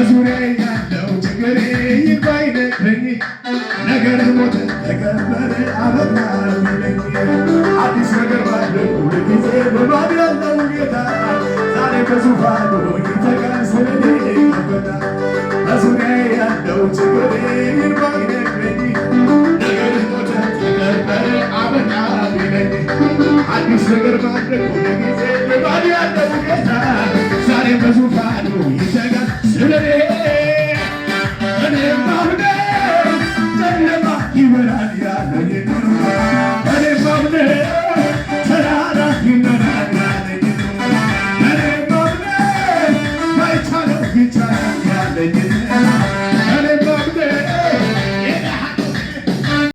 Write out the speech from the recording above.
በዙሪያ ያለው ችግሬ ባይነግረኝ ነገር ሞተ ተቀበረ አበቃ ቢለኝ አዲስ ነገር ባለው ሁልጊዜ በማን ያለው ጌታ ዛሬ በዙፋኑ ይተጋል ስለኔ ከበታ በዙሪያ ያለው ችግሬ ባይነግረኝ ነገር ሞተ ተቀበረ አበቃ ቢለኝ አዲስ ነገር ባለው ሁልጊዜ በማን ያለው ጌታ ዛሬ በዙፋኑ ይተጋል ስለኔ እኔም ማምነው ጨለማ ይበራል ያለኝ እኔም ማምነው ተራራ ይነዳል ያለኝ እኔም ማምነው ማይቻለው ይቻላል ያለኝ